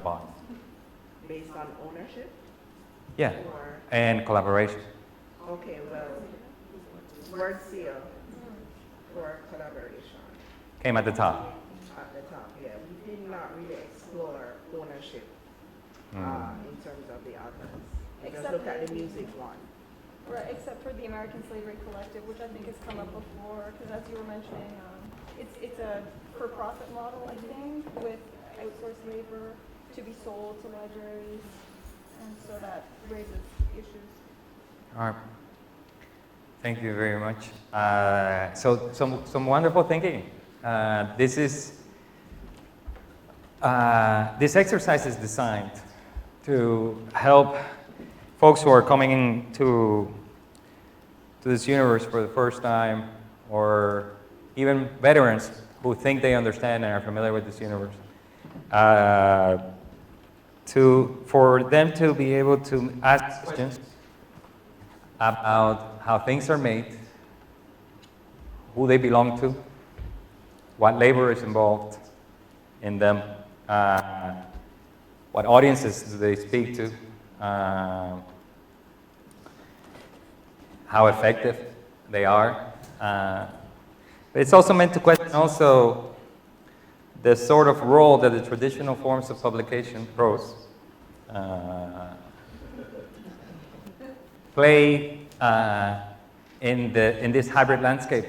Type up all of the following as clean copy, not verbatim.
bond. Based on ownership? Yeah, Or, and collaboration. okay, well, word seal for collaboration. Came at the top. At the top, yeah. We did not really explore ownership in terms of the others. We just Except looked at the music one. Right, except for the American Slavery Collective, which I think has come up before, because as you were mentioning, it's a for-profit model, I think, with outsourced labor to be sold to libraries, and so that raises issues. All right. Thank you very much. So some wonderful thinking. This exercise is designed to help folks who are coming into this universe for the first time, or even veterans who think they understand and are familiar with this universe, for them to be able to ask questions about how things are made, who they belong to, what labor is involved in them, what audiences do they speak to, how effective they are. But it's also meant to question also the sort of role that the traditional forms of publication, prose, play in this hybrid landscape,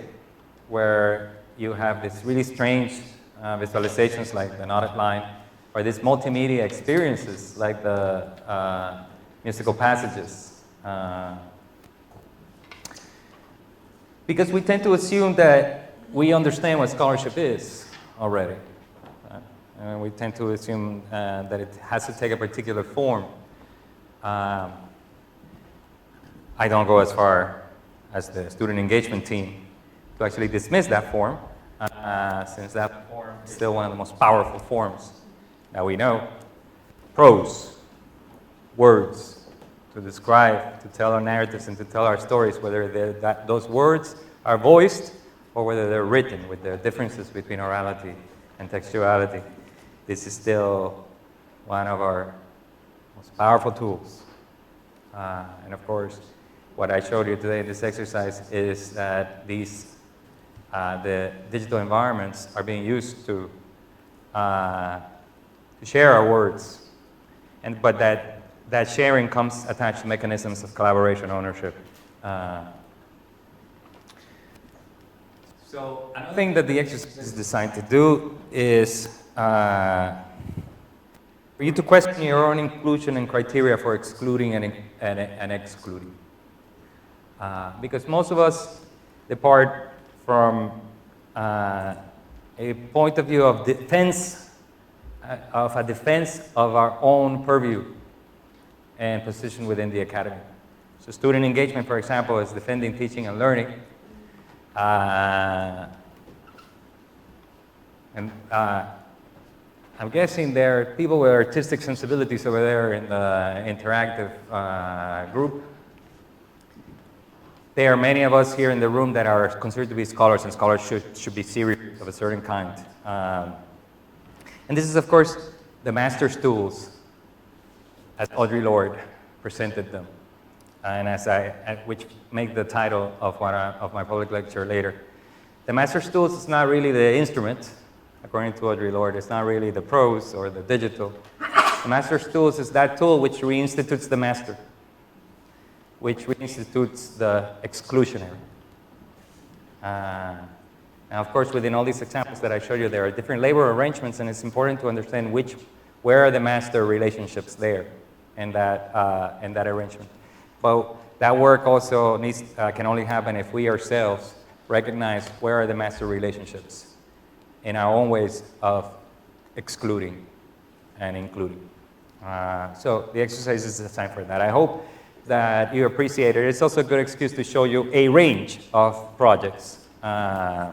where you have this really strange visualizations like the knotted line, or these multimedia experiences like the musical passages. Because we tend to assume that we understand what scholarship is already. And we tend to assume that it has to take a particular form. I don't go as far as the student engagement team to actually dismiss that form, since that form is still one of the most powerful forms that we know. Prose, words, to describe, to tell our narratives and to tell our stories, whether those words are voiced or whether they're written, with the differences between orality and textuality. This is still one of our most powerful tools. And of course, what I showed you today in this exercise is that the digital environments are being used to share our words, but that sharing comes attached to mechanisms of collaboration, ownership. So another thing that the exercise is designed to do is for you to question your own inclusion and criteria for excluding and excluding. Because most of us depart from a point of view of defense, of our own purview and position within the academy. So student engagement, for example, is defending teaching and learning. I'm guessing there are people with artistic sensibilities over there in the interactive group. There are many of us here in the room that are considered to be scholars, and scholars should be serious of a certain kind. And this is, of course, the master's tools, as Audre Lorde presented them, and which make the title of my public lecture later. The master's tools is not really the instrument, according to Audre Lorde. It's not really the prose or the digital. The master's tools is that tool which reinstitutes the master, which reinstitutes the exclusionary. Now, of course, within all these examples that I showed you, there are different labor arrangements, and it's important to understand where are the master relationships there in that arrangement. But that work also can only happen if we ourselves recognize where are the master relationships in our own ways of excluding and including. So the exercise is designed for that. I hope that you appreciate it. It's also a good excuse to show you a range of projects. How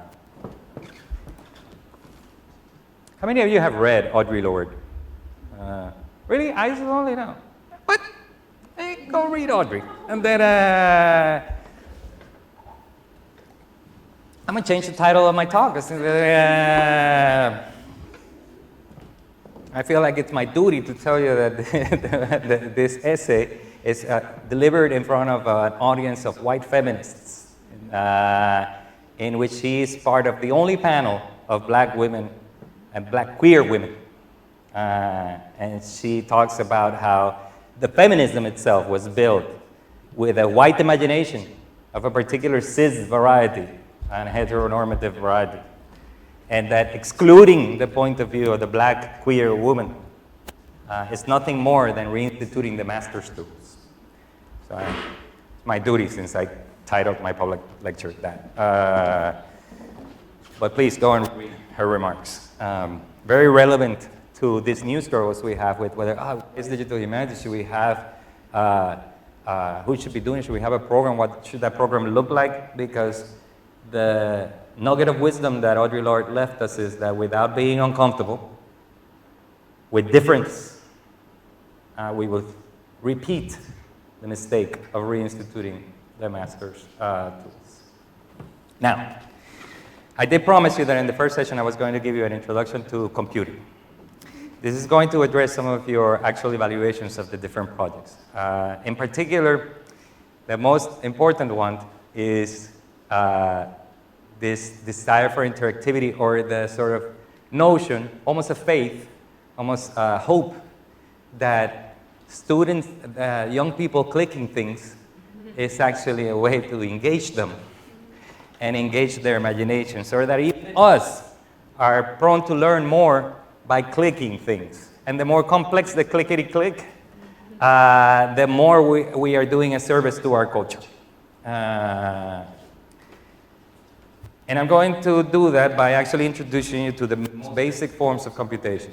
many of you have read Audre Lorde? Really? I just only know. But hey, go read Audre. And then I'm going to change the title of my talk. I feel like it's my duty to tell you that this essay is delivered in front of an audience of white feminists, in which she is part of the only panel of black women and black queer women. And she talks about how the feminism itself was built with a white imagination of a particular cis variety and heteronormative variety, and that excluding the point of view of the black queer woman is nothing more than reinstituting the master's tools. So it's my duty, since I titled my public lecture that. But please go and read her remarks. Very relevant to these new struggles we have with whether, is digital humanities, should we have, who should be doing it? Should we have a program? What should that program look like? Because the nugget of wisdom that Audre Lorde left us is that without being uncomfortable with difference, we will repeat the mistake of reinstituting the master's tools. Now, I did promise you that in the first session I was going to give you an introduction to computing. This is going to address some of your actual evaluations of the different projects. In particular, the most important one is this desire for interactivity, or the sort of notion, almost a faith, almost a hope, that students, young people clicking things is actually a way to engage them and engage their imagination, so that even us are prone to learn more by clicking things. And the more complex the clickety-click, the more we are doing a service to our culture. And I'm going to do that by actually introducing you to the most basic forms of computation.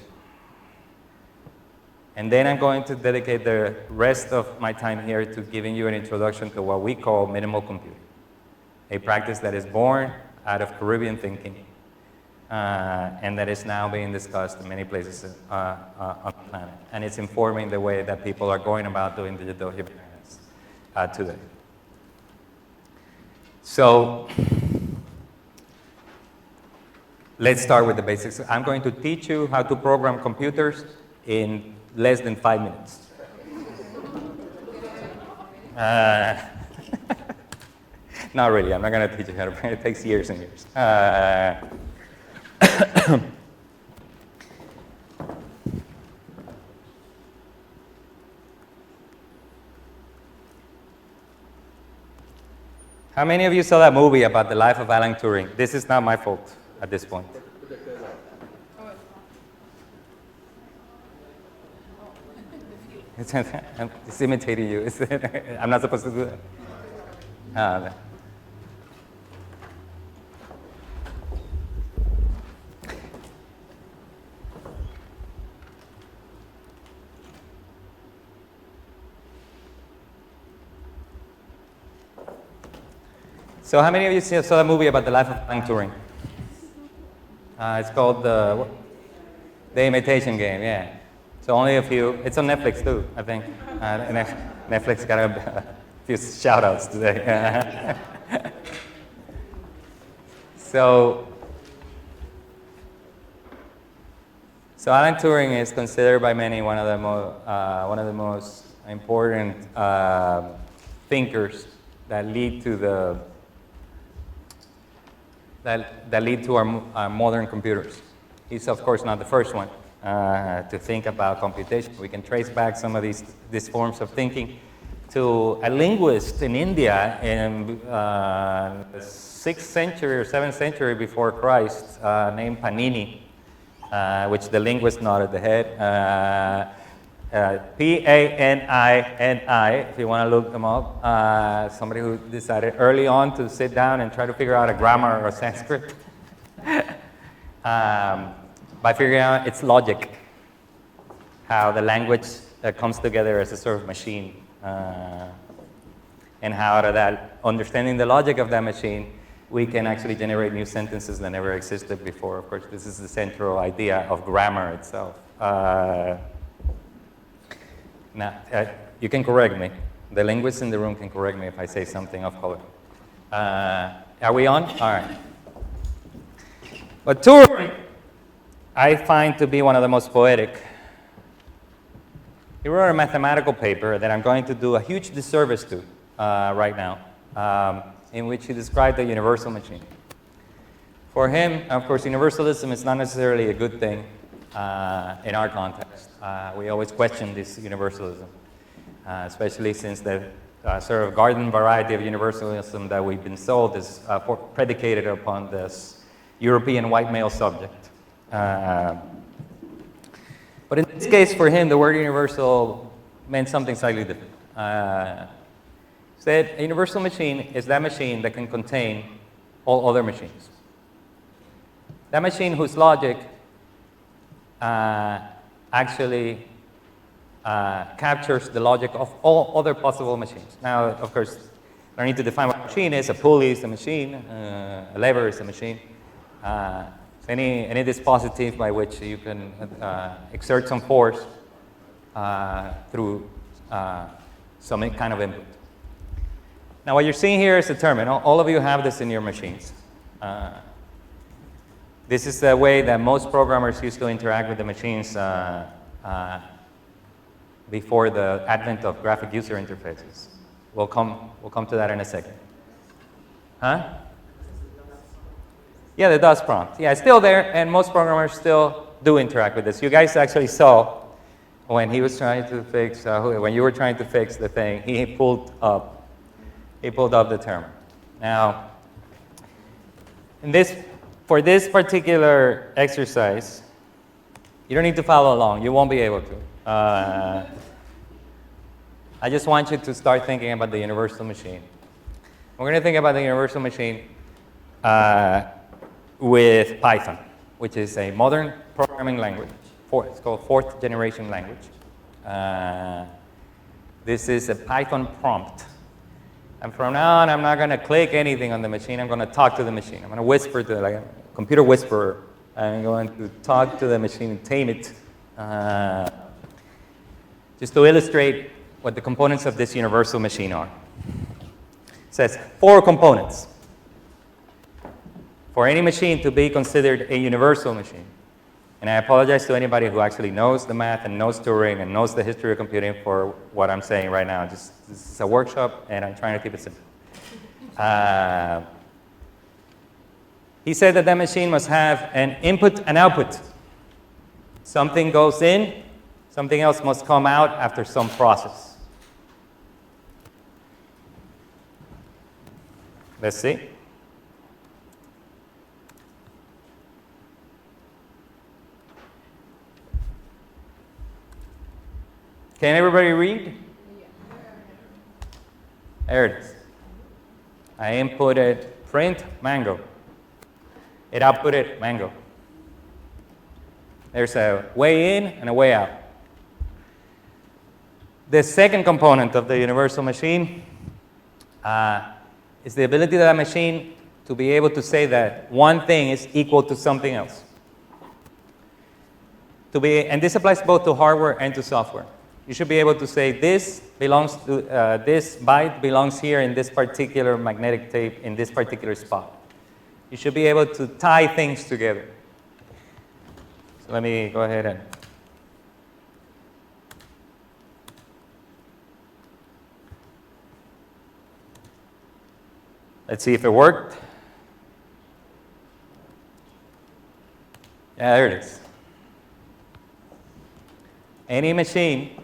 And then I'm going to dedicate the rest of my time here to giving you an introduction to what we call minimal computing, a practice that is born out of Caribbean thinking, and that is now being discussed in many places on the planet. And it's informing the way that people are going about doing digital humanities today. So let's start with the basics. I'm going to teach you how to program computers in less than 5 minutes. Not really, I'm not going to teach you how to program. It takes years and years. How many of you saw that movie about the life of Alan Turing? This is not my fault at this point. It's imitating you. I'm not supposed to do that. So how many of you saw the movie about the life of Alan Turing? It's called The Imitation Game, yeah. So only a few. It's on Netflix too, I think. Netflix got a few shout-outs today. So Alan Turing is considered by many one of the most important thinkers that lead to our modern computers. He's of course not the first one to think about computation. We can trace back some of these forms of thinking to a linguist in India in the 6th century or 7th century before Christ, named Panini, which the linguist nodded the head. P-A-N-I-N-I, if you want to look them up. Somebody who decided early on to sit down and try to figure out a grammar or Sanskrit by figuring out its logic, how the language comes together as a sort of machine, and how out of that, understanding the logic of that machine, we can actually generate new sentences that never existed before. Of course, this is the central idea of grammar itself. Now, you can correct me. The linguists in the room can correct me if I say something off color. Are we on? All right. But Turing, I find to be one of the most poetic he wrote a mathematical paper that I'm going to do a huge disservice to right now, in which he described the universal machine. For him, of course, universalism is not necessarily a good thing in our context. We always question this universalism, especially since the sort of garden variety of universalism that we've been sold is predicated upon this European white male subject. But in this case, for him, the word universal meant something slightly different. Said a universal machine is that machine that can contain all other machines. That machine whose logic actually captures the logic of all other possible machines. Now, of course, I don't need to define what a machine is. A pulley is a machine. A lever is a machine. Any dispositive by which you can exert some force through some kind of input. Now, what you're seeing here is a terminal. All of you have this in your machines. This is the way that most programmers used to interact with the machines before the advent of graphic user interfaces. We'll come to that in a second. Huh? Yeah, the DOS prompt. Yeah, it's still there, and most programmers still do interact with this. You guys actually saw when he was trying to fix, when you were trying to fix the thing, he pulled up the terminal. Now, for this particular exercise, you don't need to follow along. You won't be able to. I just want you to start thinking about the universal machine. We're going to think about the universal machine with Python, which is a modern programming language. It's called fourth generation language. This is a Python prompt. And from now on, I'm not going to click anything on the machine. I'm going to talk to the machine. I'm going to whisper to it, like a computer whisperer. I'm going to talk to the machine and tame it. Just to illustrate what the components of this universal machine are. It says 4 components. For any machine to be considered a universal machine. And I apologize to anybody who actually knows the math and knows Turing and knows the history of computing for what I'm saying right now. This is a workshop, and I'm trying to keep it simple. He said that machine must have an input and output. Something goes in, something else must come out after some process. Let's see. Can everybody read? There it is. I inputted print mango. It outputted mango. There's a way in and a way out. The second component of the universal machine is the ability of that machine to be able to say that one thing is equal to something else. And this applies both to hardware and to software. You should be able to say this belongs to this byte belongs here in this particular magnetic tape in this particular spot. You should be able to tie things together. So let me go ahead and let's see if it worked. Yeah, there it is. Any machine,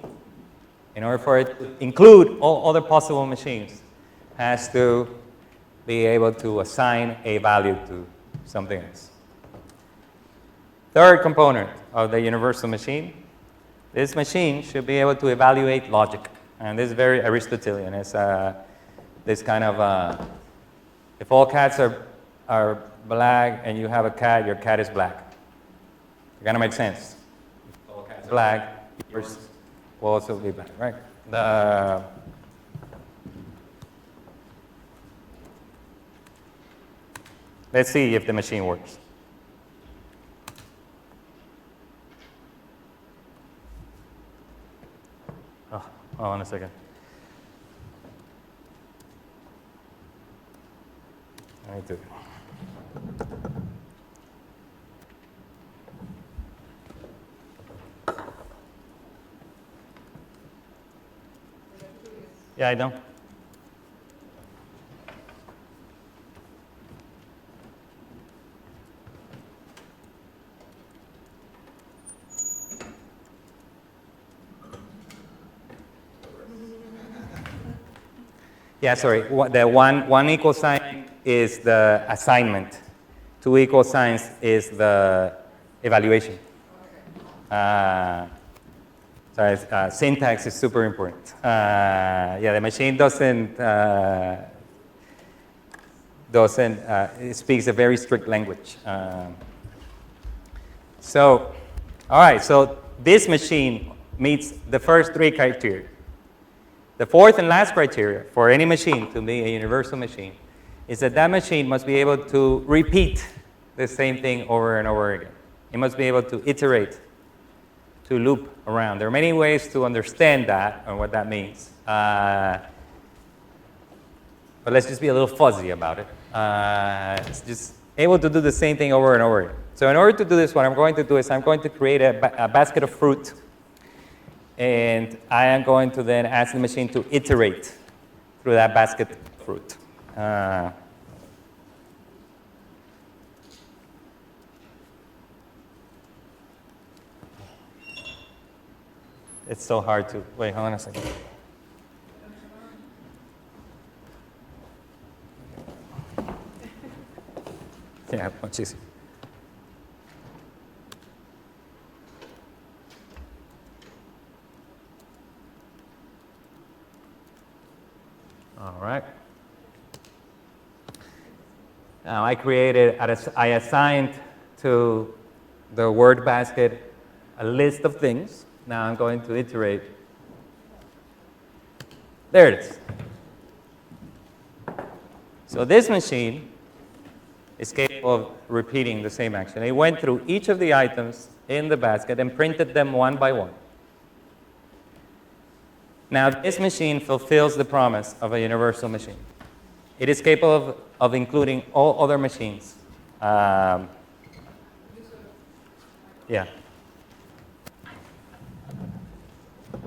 in order for it to include all other possible machines, has to be able to assign a value to something else. Third component of the universal machine, this machine should be able to evaluate logic. And this is very Aristotelian. It's this kind of, if all cats are black and you have a cat, your cat is black. It kind of makes sense. If all cats are black, yours will also be black, right? Let's see if the machine works. Oh, hold on a second. I need to. Yeah, I know. Yeah, sorry. The one equal sign is the assignment. Two equal signs is the evaluation. Sorry, syntax is super important. Yeah, the machine it speaks a very strict language. So, all right, so this machine meets the first three criteria. The fourth and last criteria for any machine to be a universal machine is that that machine must be able to repeat the same thing over and over again. It must be able to iterate, to loop around. There are many ways to understand that and what that means. But let's just be a little fuzzy about it. It's just able to do the same thing over and over again. So in order to do this, what I'm going to do is I'm going to create a basket of fruit. And I am going to then ask the machine to iterate through that basket of fruit. It's so hard to, wait, hold on a second. Yeah, much easier. All right. Now I assigned to the word basket a list of things. Now I'm going to iterate. There it is. So this machine is capable of repeating the same action. It went through each of the items in the basket and printed them one by one. Now, this machine fulfills the promise of a universal machine. It is capable of including all other machines. Yeah.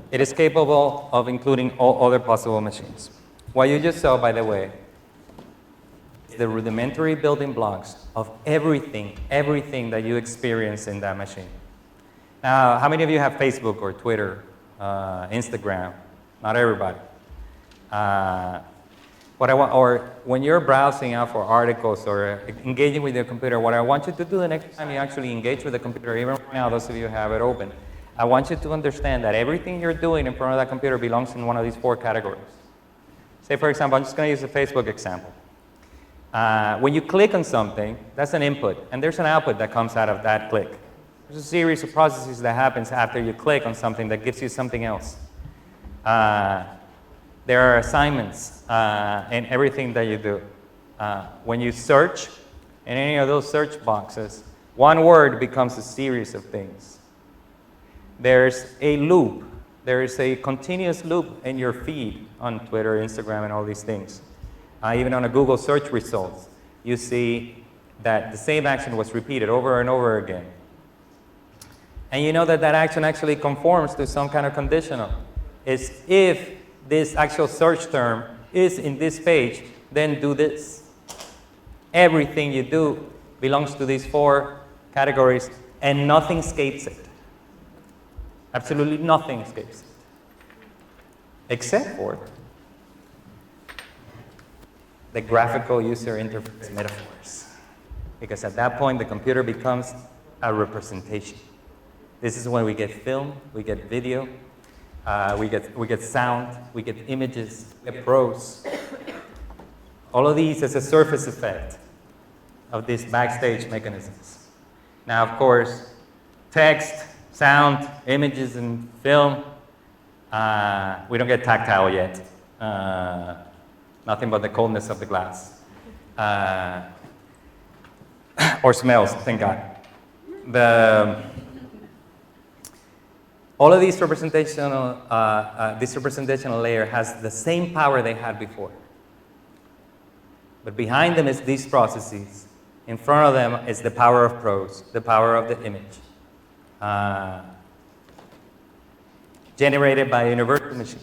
It is capable of including all other possible machines. What you just saw, by the way, is the rudimentary building blocks of everything that you experience in that machine. Now, how many of you have Facebook or Twitter, Instagram? Not everybody. Or when you're browsing out for articles or engaging with your computer, what I want you to do the next time you actually engage with the computer, even right now, those of you who have it open, I want you to understand that everything you're doing in front of that computer belongs in one of these four categories. Say, for example, I'm just going to use a Facebook example. When you click on something, that's an input, and there's an output that comes out of that click. There's a series of processes that happens after you click on something that gives you something else. There are assignments in everything that you do. When you search in any of those search boxes, one word becomes a series of things. There's a loop. There is a continuous loop in your feed on Twitter, Instagram, and all these things. Even on a Google search results, you see that the same action was repeated over and over again. And you know that that action actually conforms to some kind of conditional. It's if this actual search term is in this page, then do this. Everything you do belongs to these four categories, and nothing escapes it. Absolutely nothing escapes it. Except for the graphical user interface metaphors. Because at that point, the computer becomes a representation. This is when we get film, we get video, we get sound, we get images, we get prose. All of these is a surface effect of these backstage mechanisms. Now, of course, text, sound, images, and film, we don't get tactile yet. Nothing but the coldness of the glass. Or smells, thank God. All of these this representational layer has the same power they had before. But behind them is these processes. In front of them is the power of prose, the power of the image. Generated by a universal machine.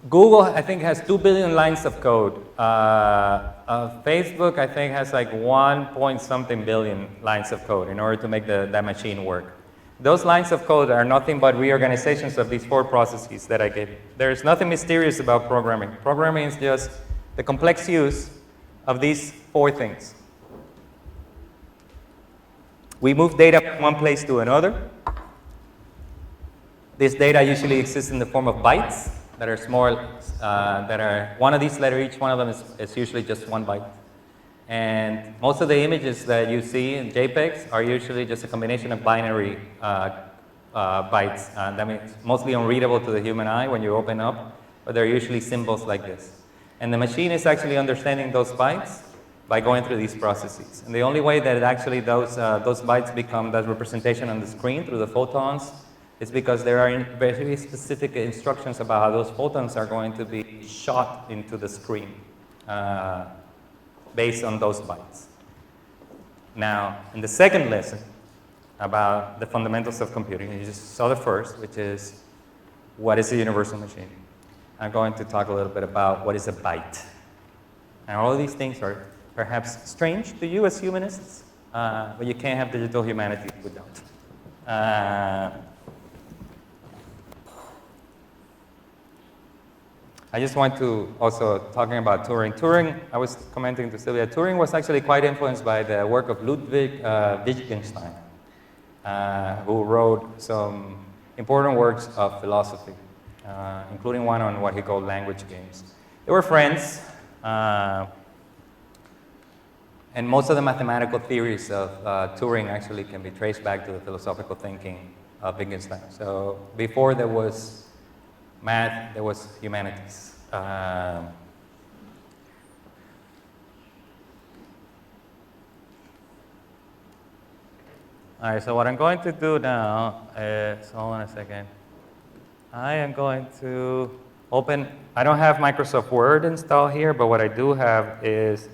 Google, I think, has 2 billion lines of code. Facebook, I think, has like 1 point something billion lines of code in order to make that machine work. Those lines of code are nothing but reorganizations of these 4 processes that I gave you. There's nothing mysterious about programming. Programming is just the complex use of these 4 things. We move data from one place to another. This data usually exists in the form of bytes that are small, that are one of these letters, each one of them is usually just 1 byte. And most of the images that you see in JPEGs are usually just a combination of binary bytes. That means mostly unreadable to the human eye when you open up, but they're usually symbols like this. And the machine is actually understanding those bytes by going through these processes. And the only way that actually those bytes become that representation on the screen through the photons is because there are very specific instructions about how those photons are going to be shot into the screen based on those bytes. Now, in the second lesson about the fundamentals of computing, you just saw the first, which is what is a universal machine. I'm going to talk a little bit about what is a byte. And all of these things are perhaps strange to you as humanists, but you can't have digital humanities without. I just want to also talking about Turing. Turing, I was commenting to Sylvia, Turing was actually quite influenced by the work of Ludwig Wittgenstein, who wrote some important works of philosophy, including one on what he called language games. They were friends, and most of the mathematical theories of Turing actually can be traced back to the philosophical thinking of Wittgenstein. So before there was math, there was humanities. All right, so what I'm going to do now is, hold on a second. I am going to open, I don't have Microsoft Word installed here, but what I do have is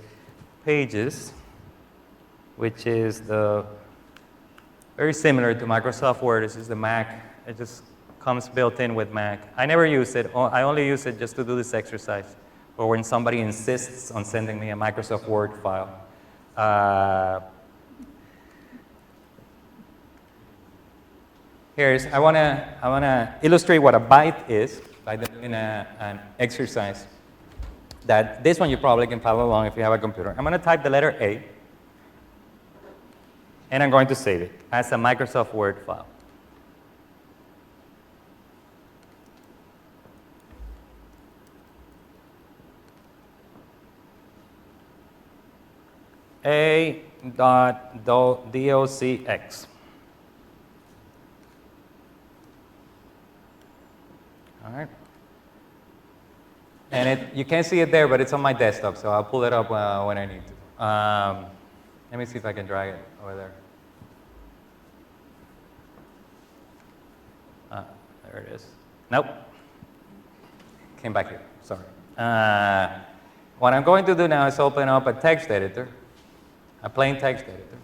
Pages, which is very similar to Microsoft Word. This is the Mac. It just comes built in with Mac. I never use it. I only use it just to do this exercise, or when somebody insists on sending me a Microsoft Word file. I wanna illustrate what a byte is by doing an exercise. That this one you probably can follow along if you have a computer. I'm gonna type the letter A, and I'm going to save it as a Microsoft Word file. A.docx. All right. And you can't see it there, but it's on my desktop, so I'll pull it up when I need to. Let me see if I can drag it over there. There it is. Nope. Came back here. Sorry. What I'm going to do now is open up a text editor, a plain text editor.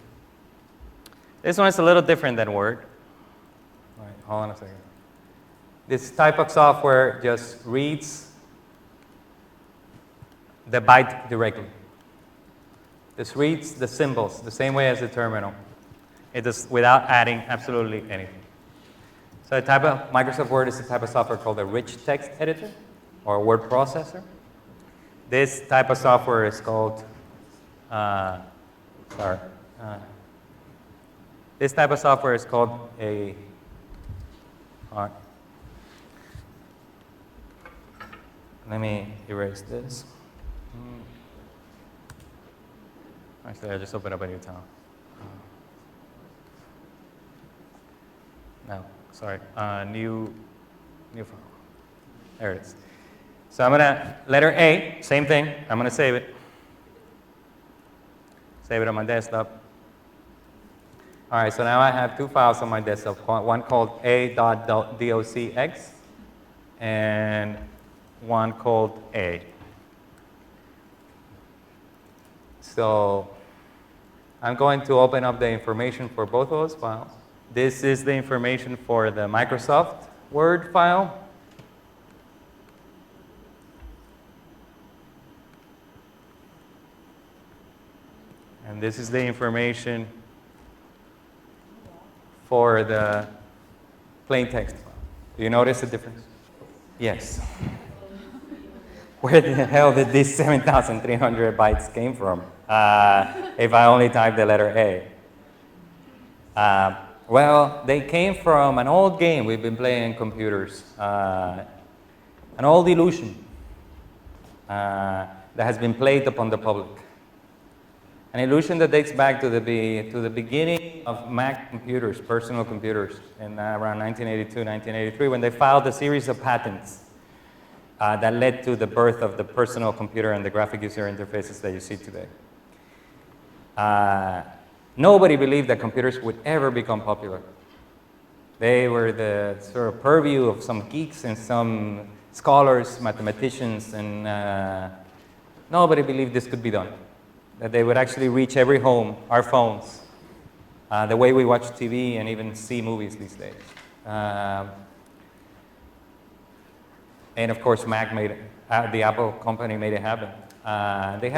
This one is a little different than Word. All right, hold on a second. This type of software just reads the byte directly. This reads the symbols the same way as the terminal. It does without adding absolutely anything. So a type of Microsoft Word is a type of software called a rich text editor or a word processor. This type of software is called, this type of software is called a, let me erase this. Actually, I just opened up a new tab. No, sorry, new file. There it is. So I'm gonna, letter A, same thing, I'm gonna save it. Save it on my desktop. All right, so now I have 2 files on my desktop, one called a.docx and one called A. So I'm going to open up the information for both of those files. This is the information for the Microsoft Word file. And this is the information for the plain text file. Do you notice the difference? Yes. Where the hell did these 7,300 bytes came from if I only type the letter A? Well, they came from an old game we've been playing in computers, an old illusion that has been played upon the public. An illusion that dates back to the beginning of Mac computers, personal computers, in around 1982, 1983, when they filed a series of patents that led to the birth of the personal computer and the graphic user interfaces that you see today. Nobody believed that computers would ever become popular. They were the sort of purview of some geeks and some scholars, mathematicians, and nobody believed this could be done. That they would actually reach every home, our phones, the way we watch TV and even see movies these days. And of course, Mac made it, the Apple company made it happen. They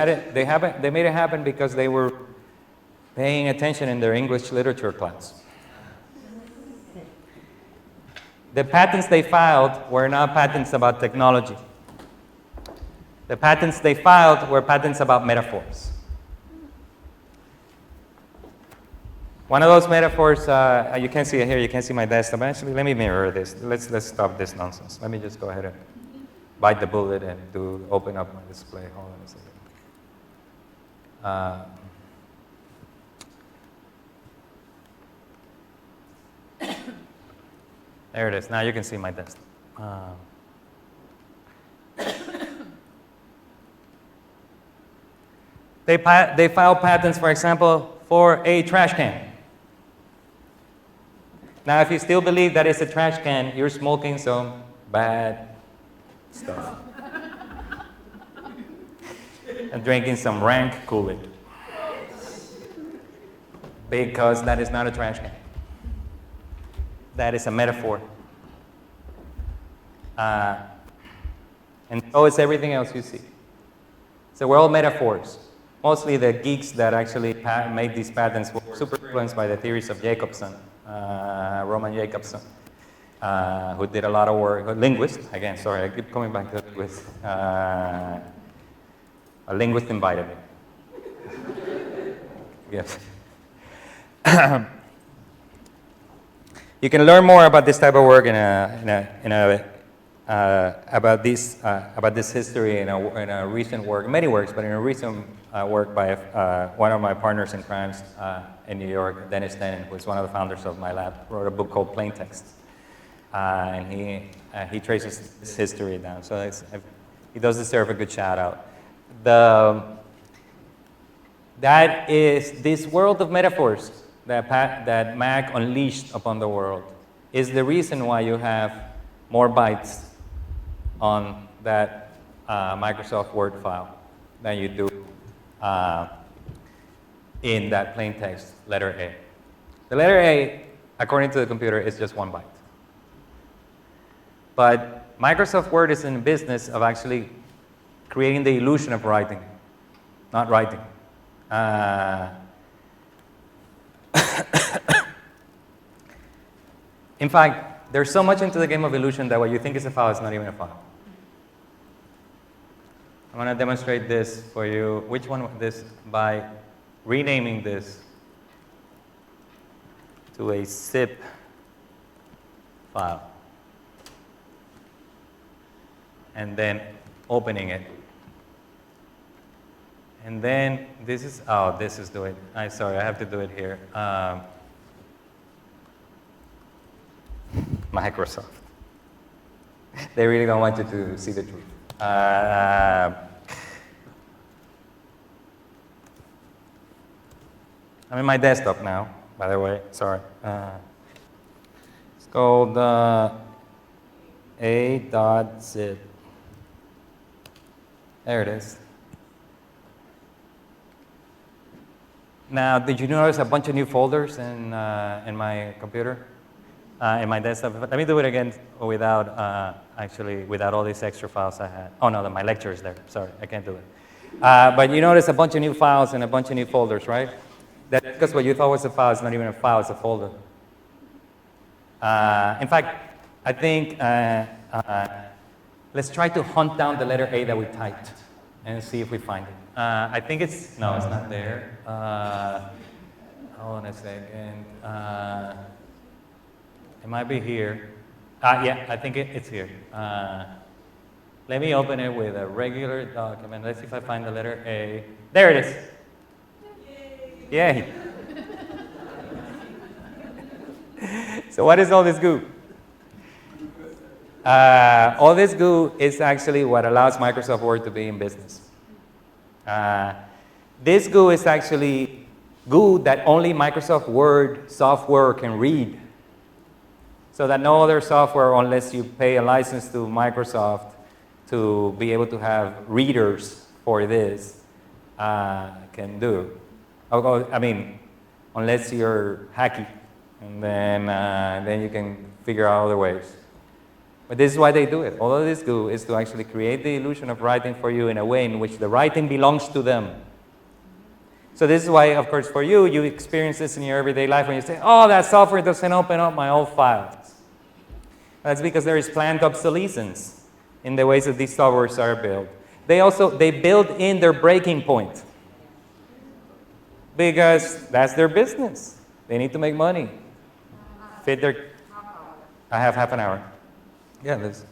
made it happen because they were paying attention in their English literature class. The patents they filed were not patents about technology. The patents they filed were patents about metaphors. One of those metaphors, you can't see it here, you can't see my desktop. Actually, let me mirror this. Let's stop this nonsense. Let me just go ahead and bite the bullet and open up my display. Hold on a second. There it is. Now you can see my desktop. They filed patents, for example, for a trash can. Now, if you still believe that it's a trash can, you're smoking some bad stuff. And drinking some rank Kool-Aid. Because that is not a trash can. That is a metaphor. And so is everything else you see. So we're all metaphors. Mostly the geeks that actually made these patents were super influenced by the theories of Jacobson, Roman Jacobson, who did a lot of work, a linguist, again, sorry, I keep coming back to linguist. A linguist invited me. Yes. You can learn more about this type of work about this history in a recent work, many works, but in a recent work by one of my partners in crimes in New York, Dennis Tenen, who is one of the founders of my lab, wrote a book called Plain Text, and he traces this history down. So he does deserve a good shout out. That is this world of metaphors that Mac unleashed upon the world is the reason why you have more bytes on that Microsoft Word file than you do in that plain text letter A. The letter A, according to the computer, is just 1 byte. But Microsoft Word is in the business of actually creating the illusion of writing, not writing. In fact, there's so much into the game of illusion that what you think is a file is not even a file. I'm going to demonstrate this for you. Which one? This by renaming this to a zip file and then opening it. And then this is doing. Sorry, I have to do it here. Microsoft. They really don't want you to see the truth. I'm in my desktop now, by the way. Sorry. It's called a.zip. There it is. Now, did you notice a bunch of new folders in my computer? In my desktop. Let me do it again without without all these extra files I had. Oh no, my lecture is there. Sorry, I can't do it. But you notice a bunch of new files and a bunch of new folders, right? That's because what you thought was a file is not even a file, it's a folder. In fact, I think let's try to hunt down the letter A that we typed and see if we find it. I think it's not there. Hold on a second. It might be here. Yeah, I think it's here. Let me open it with a regular document. Let's see if I find the letter A. There it is. Yay. So what is all this goo? All this goo is actually what allows Microsoft Word to be in business. This goo is actually goo that only Microsoft Word software can read. So that no other software, unless you pay a license to Microsoft to be able to have readers for this, can do. I mean, unless you're hacky, and then you can figure out other ways. But this is why they do it. All of this goo is to actually create the illusion of writing for you in a way in which the writing belongs to them. So this is why, of course, for you, you experience this in your everyday life when you say, oh, that software doesn't open up my old files. That's because there is planned obsolescence in the ways that these softwares are built. They build in their breaking point because that's their business. They need to make money. Fit their... I have half an hour. Yeah, Liz.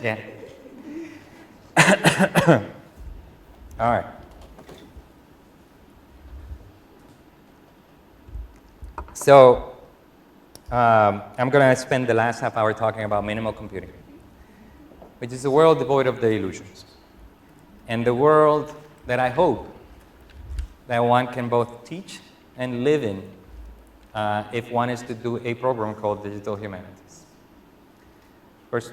Yeah. All right. So, I'm going to spend the last half hour talking about minimal computing, which is a world devoid of the illusions, and the world that I hope that one can both teach and live in if one is to do a program called Digital Humanities. Of course,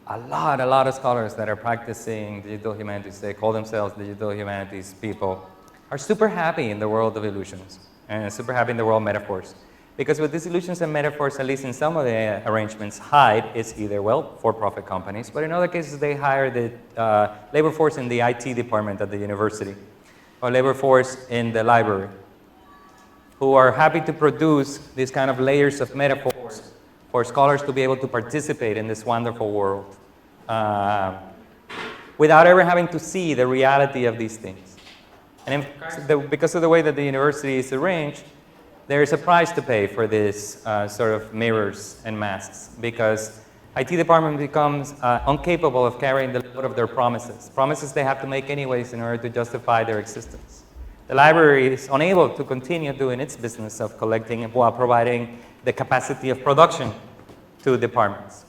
a lot of scholars that are practicing digital humanities, they call themselves digital humanities people, are super happy in the world of illusions and super happy in the world of metaphors. Because what these illusions and metaphors, at least in some of the arrangements, hide is either, well, for-profit companies, but in other cases they hire the labor force in the IT department at the university, or labor force in the library, who are happy to produce these kind of layers of metaphors for scholars to be able to participate in this wonderful world without ever having to see the reality of these things. And because of the way that the university is arranged, there is a price to pay for this sort of mirrors and masks, because IT department becomes incapable of carrying the load of their promises they have to make anyways in order to justify their existence. The library is unable to continue doing its business of collecting while providing the capacity of production to departments.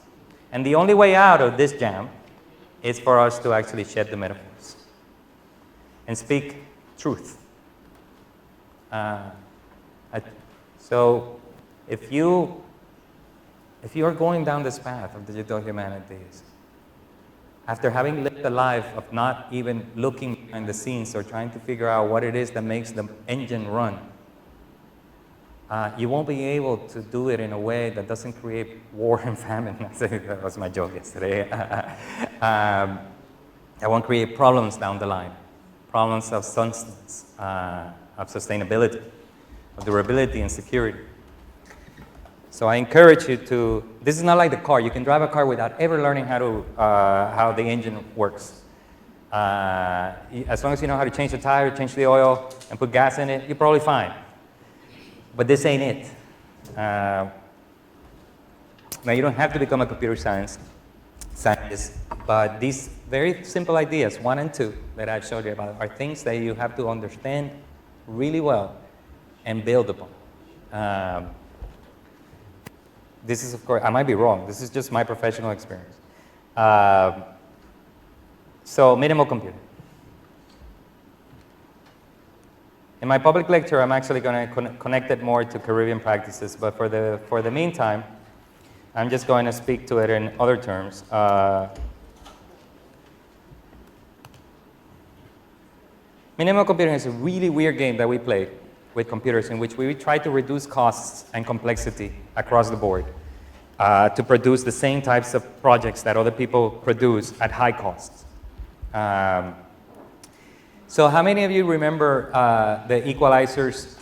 And the only way out of this jam is for us to actually shed the metaphors and speak truth. So if you are going down this path of digital humanities, after having lived a life of not even looking behind the scenes or trying to figure out what it is that makes the engine run, you won't be able to do it in a way that doesn't create war and famine. That was my joke yesterday. That won't create problems down the line, problems of substance, of sustainability, of durability and security. So I encourage you to, this is not like the car. You can drive a car without ever learning how the engine works. As long as you know how to change the tire, change the oil, and put gas in it, you're probably fine. But this ain't it. Now, you don't have to become a computer scientist, but these very simple ideas, 1 and 2, that I've showed you about, are things that you have to understand really well and build upon. This is, of course, I might be wrong. This is just my professional experience. So, minimal computing. In my public lecture, I'm actually going to connect it more to Caribbean practices, but for the meantime, I'm just going to speak to it in other terms. Minimal computing is a really weird game that we play with computers in which we try to reduce costs and complexity across the board to produce the same types of projects that other people produce at high costs. So how many of you remember the equalizers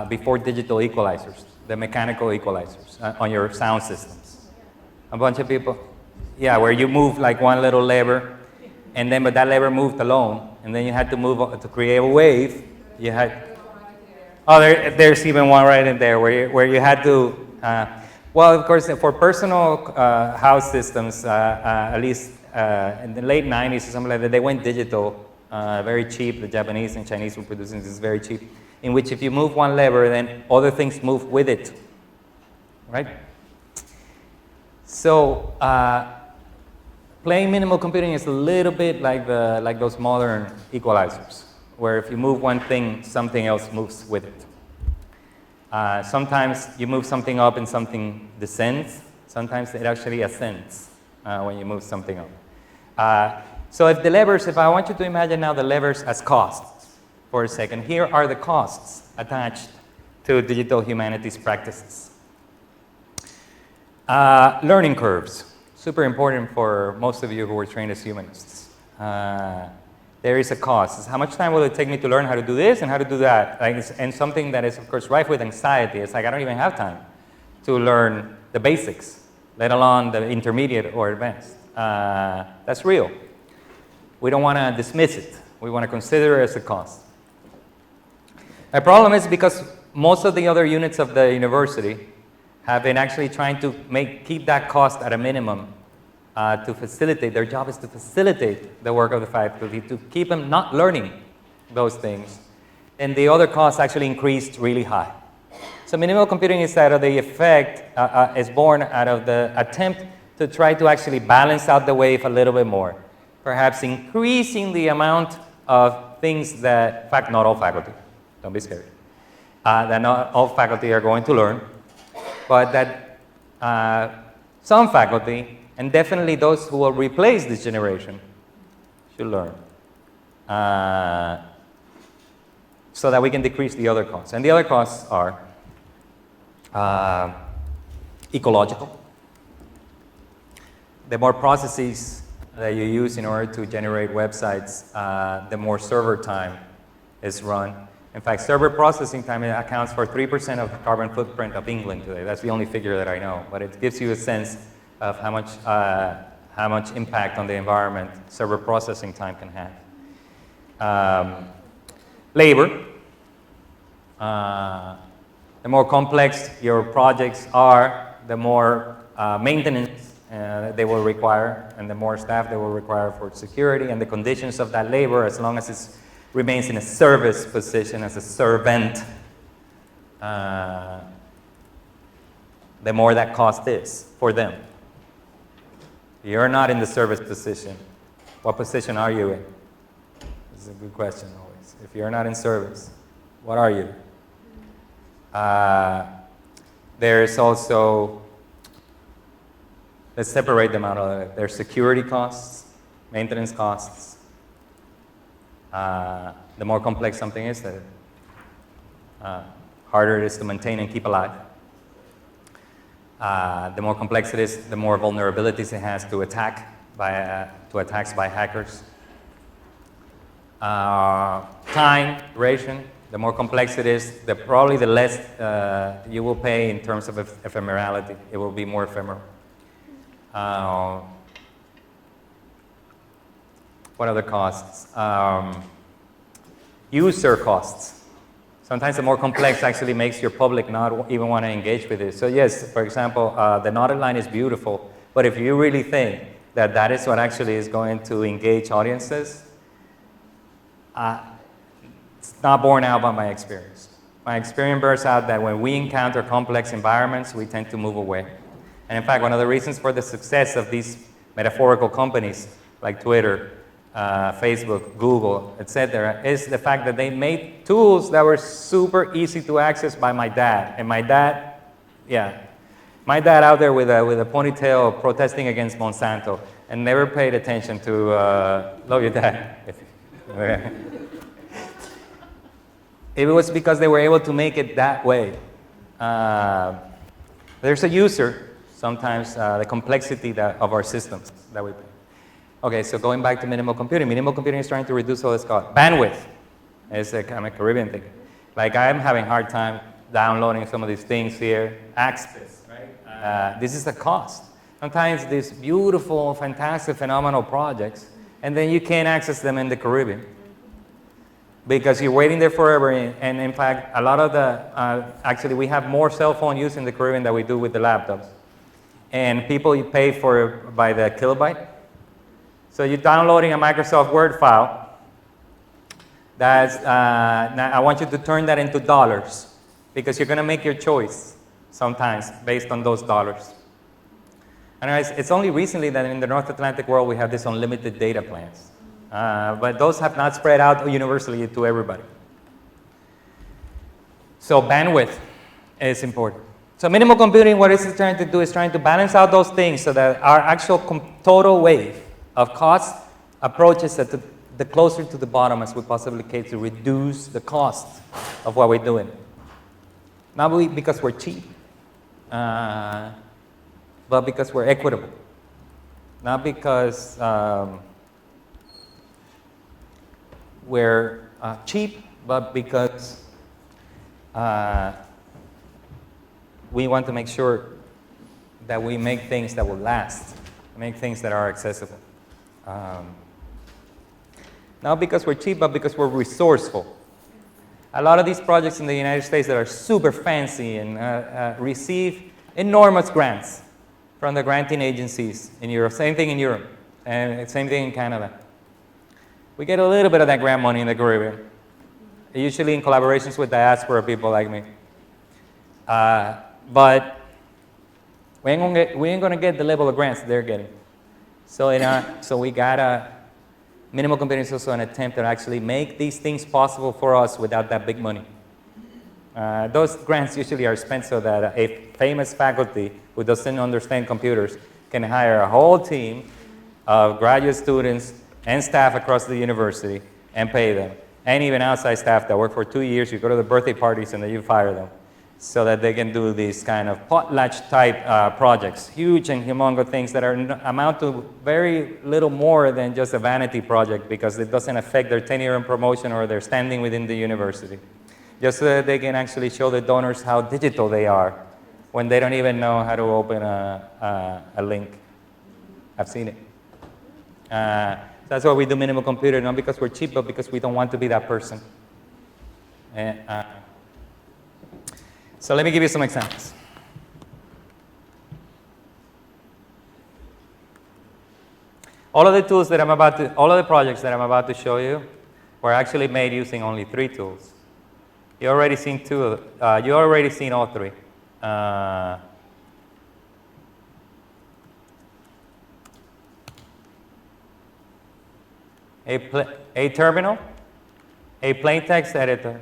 before digital equalizers, the mechanical equalizers on your sound systems? A bunch of people? Yeah, where you move like one little lever, and then but that lever moved alone, and then you had to move to create a wave. You had, oh, there's even one right in there where you had to, well, of course, for personal house systems, at least in the late 90s or something like that, they went digital. Very cheap. The Japanese and Chinese were producing this very cheap, in which if you move one lever, then other things move with it, right? So playing minimal computing is a little bit like those modern equalizers, where if you move one thing, something else moves with it. Sometimes you move something up and something descends. Sometimes it actually ascends when you move something up. So if the levers, if I want you to imagine now the levers as costs for a second, here are the costs attached to digital humanities practices. Learning curves, super important for most of you who were trained as humanists. There is a cost. It's how much time will it take me to learn how to do this and how to do that? And something that is, of course, rife with anxiety. It's like I don't even have time to learn the basics, let alone the intermediate or advanced. That's real. We don't want to dismiss it. We want to consider it as a cost. The problem is because most of the other units of the university have been actually trying to keep that cost at a minimum to facilitate. Their job is to facilitate the work of the faculty, to keep them not learning those things. And the other costs actually increased really high. So minimal computing is out of the effect, is born out of the attempt to try to actually balance out the wave a little bit more. Perhaps increasing the amount of things that, in fact, not all faculty, don't be scared, that not all faculty are going to learn, but that some faculty, and definitely those who will replace this generation, should learn, so that we can decrease the other costs. And the other costs are ecological. The more processes that you use in order to generate websites, the more server time is run. In fact, server processing time accounts for 3% of the carbon footprint of England today. That's the only figure that I know, but it gives you a sense of how much impact on the environment server processing time can have. Labor. The more complex your projects are, the more maintenance they will require, and the more staff they will require for security, and the conditions of that labor, as long as it remains in a service position as a servant, the more that cost is for them. You're not in the service position. What position are you in? This is a good question always. If you're not in service, what are you? There's also, let's separate them out of it. There's security costs, maintenance costs. The more complex something is, the harder it is to maintain and keep alive. The more complex it is, the more vulnerabilities it has to attacks by hackers. Time, duration. The more complex it is, probably the less you will pay in terms of ephemerality. It will be more ephemeral. What other costs? User costs. Sometimes the more complex actually makes your public not even want to engage with it. So yes, for example, the knotted line is beautiful, but if you really think that that is what actually is going to engage audiences, it's not borne out by my experience. My experience bears out that when we encounter complex environments, we tend to move away. And in fact, one of the reasons for the success of these metaphorical companies like Twitter, Facebook, Google, etc., is the fact that they made tools that were super easy to access by my dad. And my dad, my dad out there with a ponytail protesting against Monsanto and never paid attention to, love your dad. It was because they were able to make it that way. There's a user, sometimes the complexity of our systems that we pay. Okay, so going back to minimal computing is trying to reduce all this cost. Bandwidth is a kind of Caribbean thing. Like I'm having a hard time downloading some of these things here. Access, right? This is the cost. Sometimes these beautiful, fantastic, phenomenal projects, and then you can't access them in the Caribbean because you're waiting there forever. And in fact, a lot of the, actually we have more cell phone use in the Caribbean than we do with the laptops. And people you pay for by the kilobyte. So you're downloading a Microsoft Word file. Now I want you to turn that into dollars because you're going to make your choice sometimes based on those dollars. And it's only recently that in the North Atlantic world we have these unlimited data plans. But those have not spread out universally to everybody. So bandwidth is important. So minimal computing, what it's trying to do is trying to balance out those things so that our actual total wave of cost approaches at the closer to the bottom as we possibly can to reduce the cost of what we're doing. Not because we're cheap, but because we're equitable. Not because we're cheap, but because we want to make sure that we make things that will last, make things that are accessible. Not because we're cheap, but because we're resourceful. A lot of these projects in the United States that are super fancy and receive enormous grants from the granting agencies in Europe. Same thing in Europe, and same thing in Canada. We get a little bit of that grant money in the Caribbean, usually in collaborations with diaspora people like me. But we ain't gonna get the level of grants they're getting. So we gotta, minimal computing is also an attempt to actually make these things possible for us without that big money. Those grants usually are spent so that a famous faculty who doesn't understand computers can hire a whole team of graduate students and staff across the university and pay them. And even outside staff that work for 2 years, you go to the birthday parties and then you fire them, so that they can do these kind of potlatch type projects, huge and humongous things that amount to very little more than just a vanity project because it doesn't affect their tenure and promotion or their standing within the university. Just so that they can actually show the donors how digital they are when they don't even know how to open a link. I've seen it. That's why we do minimal computer, not because we're cheap, but because we don't want to be that person. So let me give you some examples. All of the projects that I'm about to show you were actually made using only 3 tools. You already seen you already seen all 3. A terminal, a plain text editor,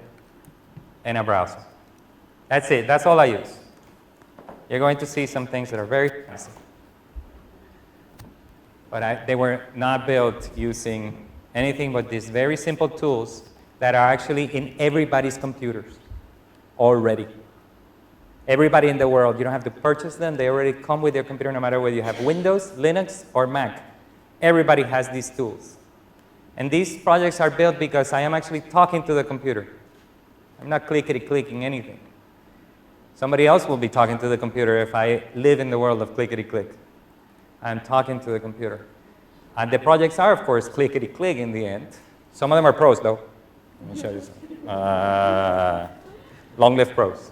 and a browser. That's it. That's all I use. You're going to see some things that are very fancy. But they were not built using anything but these very simple tools that are actually in everybody's computers already. Everybody in the world, you don't have to purchase them. They already come with your computer no matter whether you have Windows, Linux, or Mac. Everybody has these tools. And these projects are built because I am actually talking to the computer. I'm not clickety-clicking anything. Somebody else will be talking to the computer if I live in the world of clickety-click. I'm talking to the computer. And the projects are, of course, clickety-click in the end. Some of them are pros, though. Let me show you some. Long-lived pros.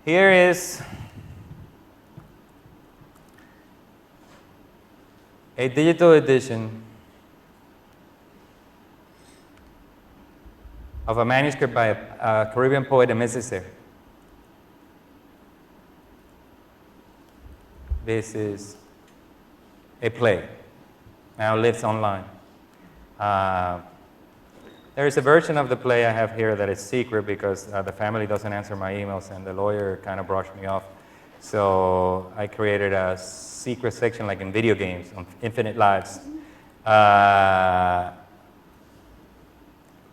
Here is a digital edition of a manuscript by a Caribbean poet and mystic. This is a play, now lives online. There is a version of the play I have here that is secret because the family doesn't answer my emails and the lawyer kind of brushed me off. So I created a secret section like in video games on Infinite Lives.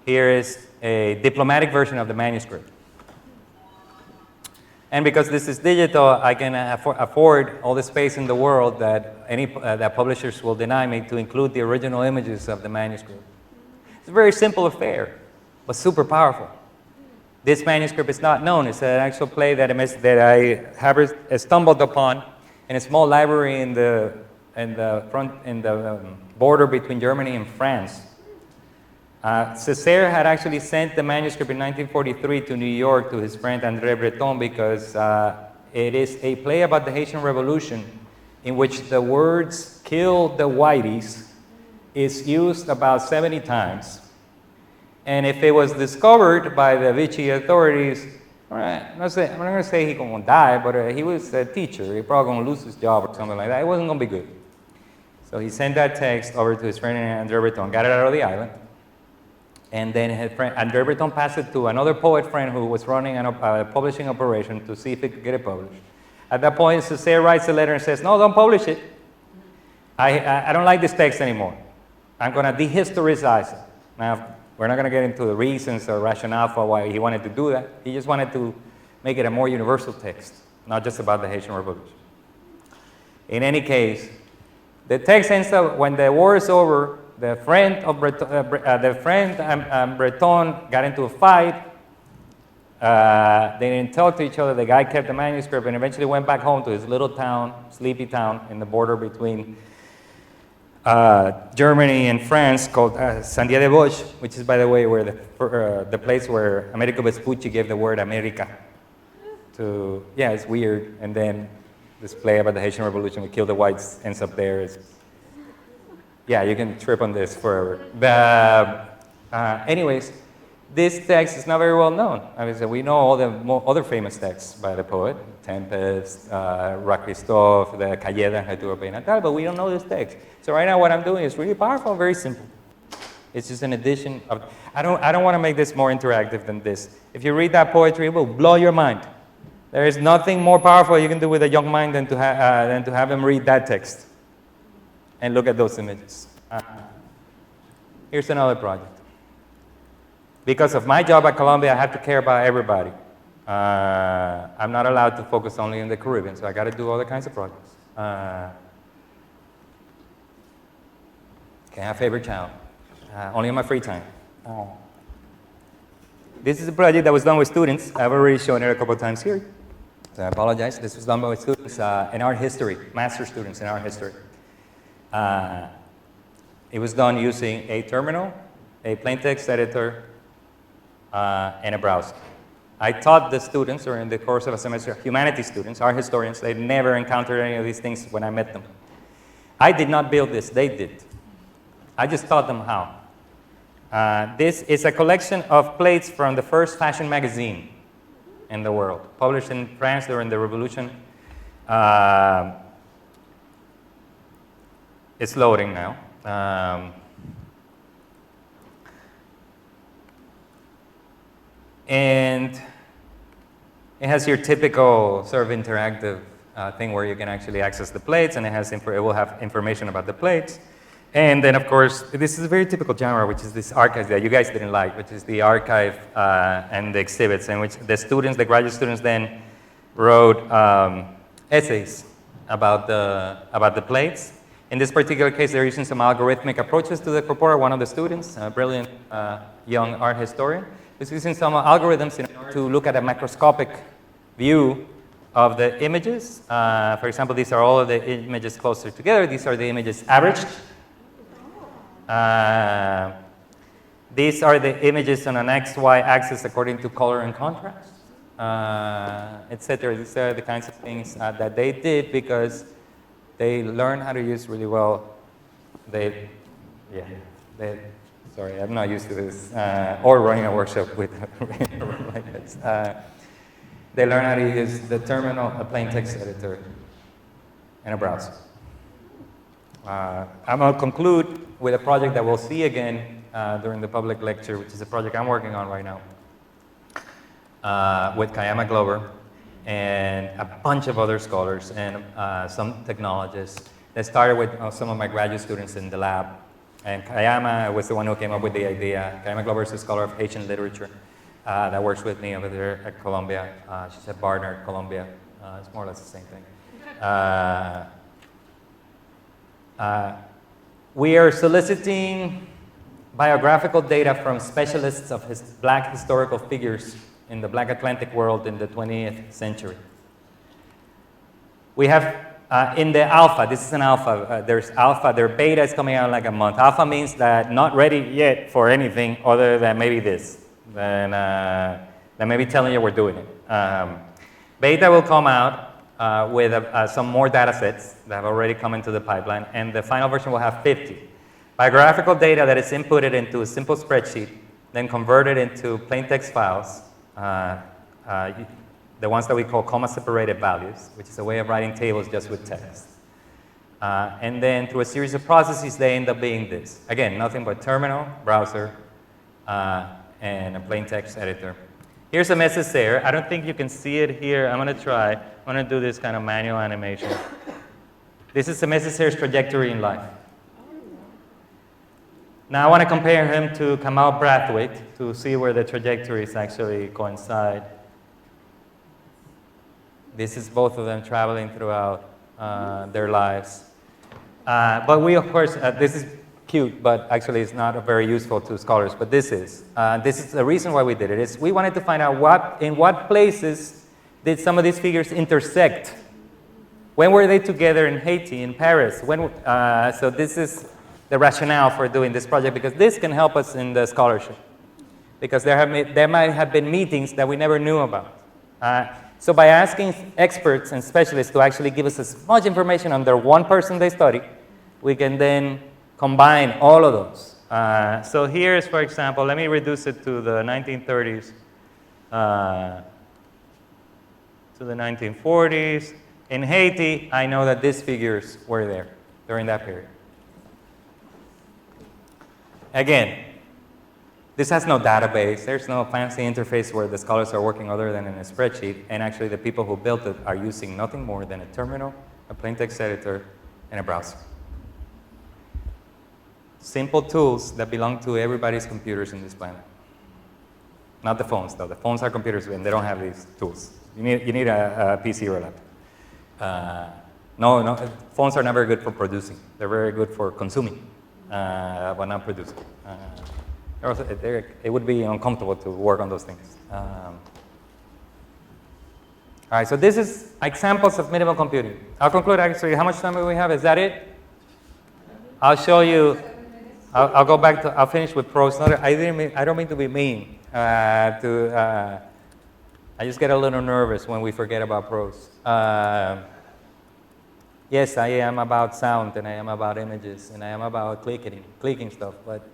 Here is a diplomatic version of the manuscript. And because this is digital, I can afford all the space in the world that that publishers will deny me to include the original images of the manuscript. It's a very simple affair, but super powerful. This manuscript is not known. It's an actual play that I have stumbled upon in a small library in the border between Germany and France. Césaire had actually sent the manuscript in 1943 to New York to his friend André Breton because it is a play about the Haitian Revolution in which the words "kill the whiteys" is used about 70 times. And if it was discovered by the Vichy authorities, I'm not going to say he's going to die, but he was a teacher. He's probably going to lose his job or something like that. It wasn't going to be good. So he sent that text over to his friend André Breton, got it out of the island. And then his friend André Breton passed it to another poet friend who was running a publishing operation to see if he could get it published. At that point, Césaire writes a letter and says, no, don't publish it. I don't like this text anymore. I'm going to dehistoricize it. Now, we're not going to get into the reasons or rationale for why he wanted to do that. He just wanted to make it a more universal text, not just about the Haitian Revolution. In any case, the text ends up, when the war is over, the friend of Breton got into a fight. They didn't talk to each other. The guy kept the manuscript and eventually went back home to his little town, sleepy town, in the border between Germany and France, called Saint-Dié-des-Vosges, which is, by the way, where the place where Amerigo Vespucci gave the word America to. Yeah, it's weird. And then this play about the Haitian Revolution, we kill the whites, ends up there. Yeah, you can trip on this forever. Anyways, this text is not very well known. I mean, we know all the other famous texts by the poet, Tempest, Roi Christophe, the Cahiers d'Architecture Natal, but we don't know this text. So right now what I'm doing is really powerful and very simple. It's just an addition of, I don't want to make this more interactive than this. If you read that poetry, it will blow your mind. There is nothing more powerful you can do with a young mind than to have him read that text and look at those images. Here's another project. Because of my job at Columbia, I have to care about everybody. I'm not allowed to focus only on the Caribbean, so I got to do other kinds of projects. Okay, I have a favorite child. Only in my free time. This is a project that was done with students. I've already shown it a couple of times here. So I apologize. This was done by students in art history, master students in art history. It was done using a terminal, a plain text editor, and a browser. I taught the students during the course of a semester, humanities students, art historians. They'd never encountered any of these things when I met them. I did not build this, they did. I just taught them how. This is a collection of plates from the first fashion magazine in the world, published in France during the Revolution. It's loading now. And it has your typical sort of interactive thing where you can actually access the plates, and it will have information about the plates. And then, of course, this is a very typical genre, which is this archive that you guys didn't like, which is the archive and the exhibits, in which the students, the graduate students, then wrote essays about the plates. In this particular case, they're using some algorithmic approaches to the corpora. One of the students, a brilliant young art historian, is using some algorithms in order to look at a macroscopic view of the images. For example, these are all of the images closer together. These are the images averaged. These are the images on an XY axis according to color and contrast, etc. These are the kinds of things that they did because they learned how to use really well. Sorry, I'm not used to this, or running a workshop with like this. They learn how to use the terminal, a plain text editor, and a browser. I'm going to conclude with a project that we'll see again during the public lecture, which is a project I'm working on right now with Kayama Glover and a bunch of other scholars and some technologists that started with some of my graduate students in the lab. And Kayama was the one who came up with the idea. Kayama Glover is a scholar of Haitian literature. that works with me over there at Columbia. She's at Barnard, Columbia. It's more or less the same thing. We are soliciting biographical data from specialists of Black historical figures in the Black Atlantic world in the 20th century. We have in the alpha, this is an alpha, there's alpha, their beta is coming out in like a month. Alpha means that not ready yet for anything other than maybe this. Then maybe telling you we're doing it. Beta will come out with some more data sets that have already come into the pipeline, and the final version will have 50. Biographical data that is inputted into a simple spreadsheet, then converted into plain text files, the ones that we call comma-separated values, which is a way of writing tables just with text. And then through a series of processes, they end up being this. Again, nothing but terminal, browser, and a plain text editor. Here's a message there. I don't think you can see it here. I'm going to try. I'm going to do this kind of manual animation. This is a message trajectory in life. Now I want to compare him to Kamal Brathwaite to see where the trajectories actually coincide. This is both of them traveling throughout their lives. But we, of course, this is cute, but actually it's not very useful to scholars, but this is. This is the reason why we did it, is we wanted to find out in what places did some of these figures intersect. When were they together in Haiti, in Paris? So this is the rationale for doing this project, because this can help us in the scholarship. Because there might have been meetings that we never knew about. So by asking experts and specialists to actually give us as much information on their one person they study, we can then combine all of those. So here's, for example, let me reduce it to the 1930s, to the 1940s. In Haiti, I know that these figures were there during that period. Again, this has no database. There's no fancy interface where the scholars are working other than in a spreadsheet. And actually, the people who built it are using nothing more than a terminal, a plain text editor, and a browser. Simple tools that belong to everybody's computers in this planet. Not the phones, though. The phones are computers, and they don't have these tools. You need a PC or a laptop. No, phones are never good for producing. They're very good for consuming, but not producing. It would be uncomfortable to work on those things. All right, so this is examples of minimal computing. I'll conclude actually. How much time do we have? Is that it? I'll show you. I'll go back to. I'll finish with prose. I don't mean to be mean. I just get a little nervous when we forget about prose. Yes, I am about sound, and I am about images, and I am about clicking stuff, but.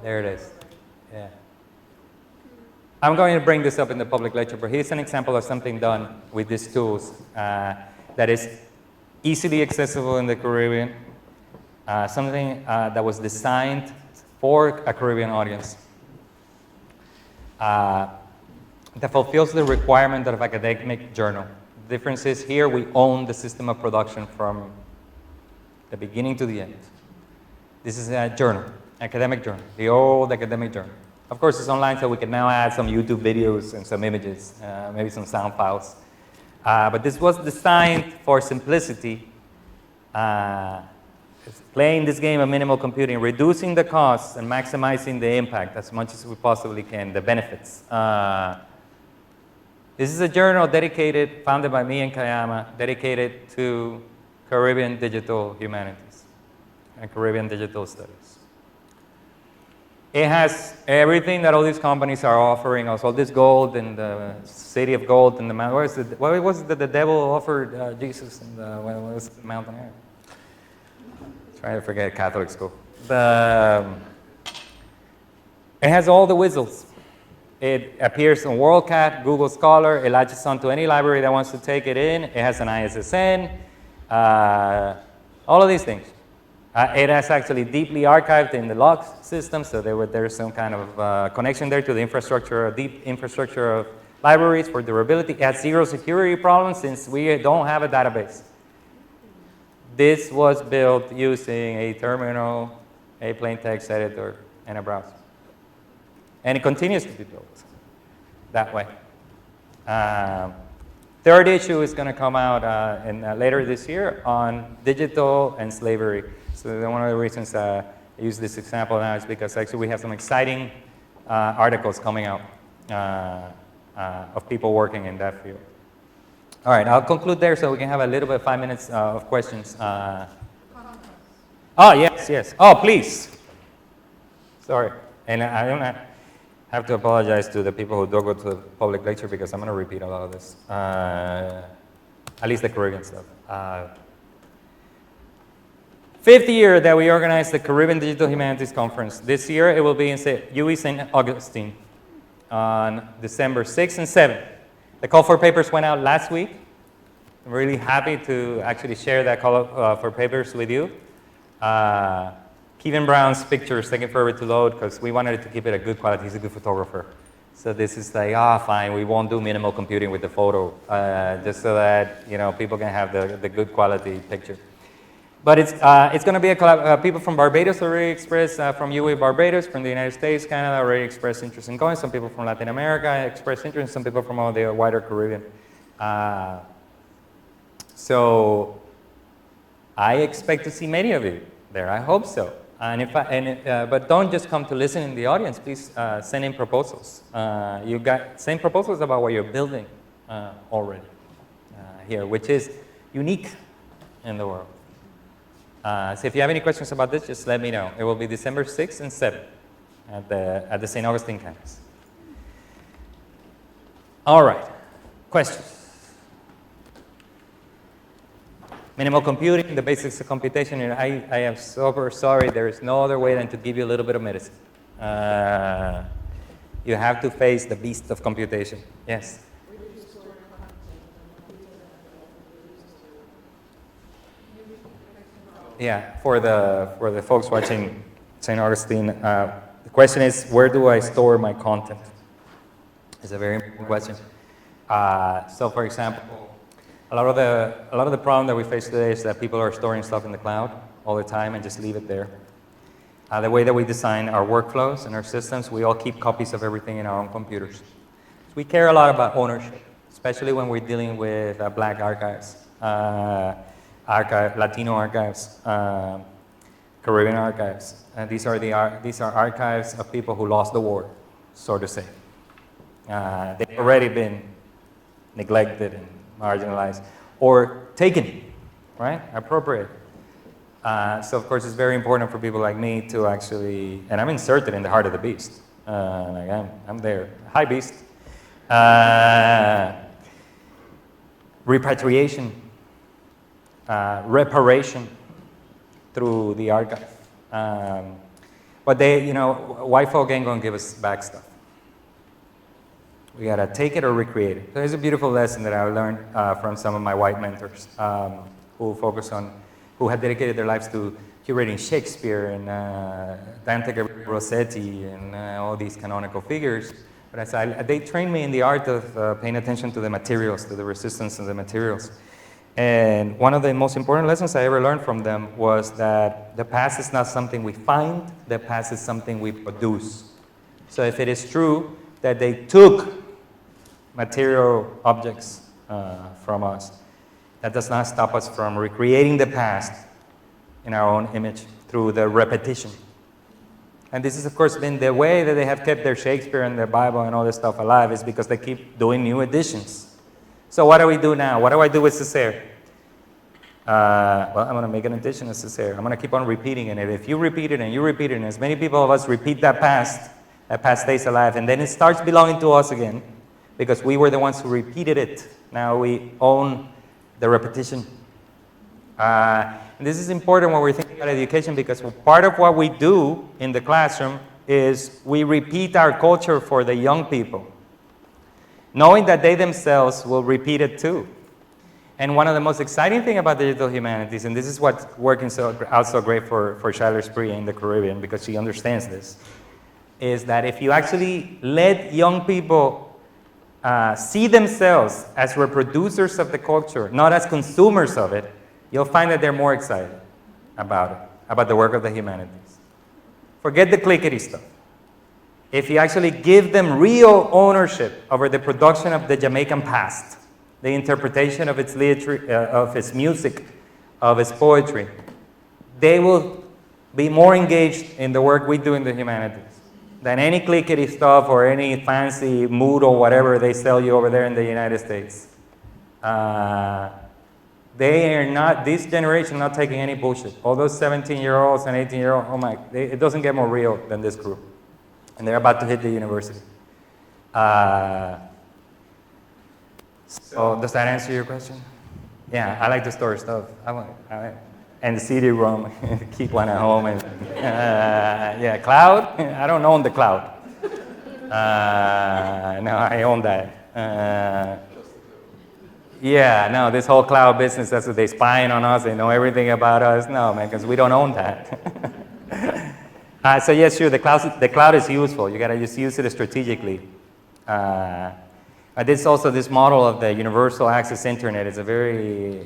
There it is. Yeah. I'm going to bring this up in the public lecture, but here's an example of something done with these tools that is easily accessible in the Caribbean, something that was designed for a Caribbean audience, that fulfills the requirement of academic journal. The difference is here we own the system of production from the beginning to the end. This is a journal, academic journal, the old academic journal. Of course, it's online, so we can now add some YouTube videos and some images, maybe some sound files. But this was designed for simplicity, playing this game of minimal computing, reducing the costs and maximizing the impact as much as we possibly can, the benefits. This is a journal founded by me and Kayama, dedicated to Caribbean digital humanities and Caribbean digital studies. It has everything that all these companies are offering us, all this gold and the city of gold and the mountain. What was it that the devil offered Jesus in what was the mountain area? Trying to forget Catholic school. It has all the whistles. It appears on WorldCat, Google Scholar. It latches onto any library that wants to take it in. It has an ISSN. All of these things. It has actually deeply archived in the logs system, so there's some kind of connection there to the infrastructure, a deep infrastructure of libraries for durability. It has zero security problems since we don't have a database. This was built using a terminal, a plain text editor, and a browser. And it continues to be built that way. Third issue is going to come out later this year on digital and slavery. So one of the reasons I use this example now is because actually we have some exciting articles coming out of people working in that field. All right, I'll conclude there so we can have a little bit, 5 minutes of questions. Oh, yes. Oh, please. Sorry. And I don't have to apologize to the people who don't go to the public lecture because I'm going to repeat a lot of this, at least the Caribbean stuff. Fifth year that we organized the Caribbean Digital Humanities Conference. This year it will be in UWI St. Augustine on December 6th and 7th. The call for papers went out last week. I'm really happy to actually share that call for papers with you. Kevin Brown's picture is taking forever to load because we wanted to keep it a good quality. He's a good photographer. So this is like, fine, we won't do minimal computing with the photo, just so that people can have the good quality picture. But it's going to be people from Barbados already expressed, from UWI Barbados, from the United States, Canada already expressed interest in going. Some people from Latin America expressed interest, some people from all the wider Caribbean. So I expect to see many of you there. I hope so. But don't just come to listen in the audience. Please send in proposals. You send proposals about what you're building already here, which is unique in the world. So if you have any questions about this, just let me know. It will be December 6th and 7th at the St. Augustine campus. All right, questions? Minimal computing, the basics of computation, and I am super sorry, there is no other way than to give you a little bit of medicine. You have to face the beast of computation. Yes? Yeah, for the folks watching St. Augustine, the question is, where do I store my content? It's a very important question. So for example, a lot of the problem that we face today is that people are storing stuff in the cloud all the time and just leave it there. The way that we design our workflows and our systems, we all keep copies of everything in our own computers. So we care a lot about ownership, especially when we're dealing with Black archives, Latino archives, Caribbean archives. These are archives of people who lost the war, so to say. They've already been neglected and marginalized, or taken, right? Appropriate. So of course it's very important for people like me to actually, and I'm inserted in the heart of the beast. I'm there. Hi, beast. Repatriation, reparation through the archive. But white folk ain't gonna give us back stuff. We gotta take it or recreate it. So there's a beautiful lesson that I learned from some of my white mentors who had dedicated their lives to curating Shakespeare and Dante Rossetti and all these canonical figures. But they trained me in the art of paying attention to the materials, to the resistance of the materials. And one of the most important lessons I ever learned from them was that the past is not something we find, the past is something we produce. So if it is true that they took material objects from us, that does not stop us from recreating the past in our own image through the repetition. And this has, of course, been the way that they have kept their Shakespeare and their Bible and all this stuff alive, is because they keep doing new editions. So what do we do now? What do I do with Césaire? Well, I'm going to make an edition of Césaire. I'm going to keep on repeating it. If you repeat it and you repeat it, and as many people of us repeat that past stays alive, and then it starts belonging to us again, because we were the ones who repeated it. Now we own the repetition. And this is important when we're thinking about education, because part of what we do in the classroom is we repeat our culture for the young people, knowing that they themselves will repeat it too. And one of the most exciting things about digital humanities, and this is what's working out so great for Shyler Spree in the Caribbean, because she understands this, is that if you actually let young people see themselves as reproducers of the culture, not as consumers of it, you'll find that they're more excited about it, about the work of the humanities. Forget the clickety stuff. if you actually give them real ownership over the production of the Jamaican past, the interpretation of its literature, of its music, of its poetry, they will be more engaged in the work we do in the humanities than any clickety stuff or any fancy mood or whatever they sell you over there in the United States. They are not, this generation not taking any bullshit. All those 17-year-olds and 18-year-olds, oh my, it doesn't get more real than this group. And they're about to hit the university. So does that answer your question? Yeah, I like to store stuff. And the CD-ROM, keep one at home. And yeah, cloud, I don't own the cloud. No, I own that. Yeah, no, this whole cloud business, that's what they're spying on us, they know everything about us. No, man, because we don't own that. So yes, sure, the cloud is useful. You gotta just use it strategically. This also, this model of the universal access internet is a very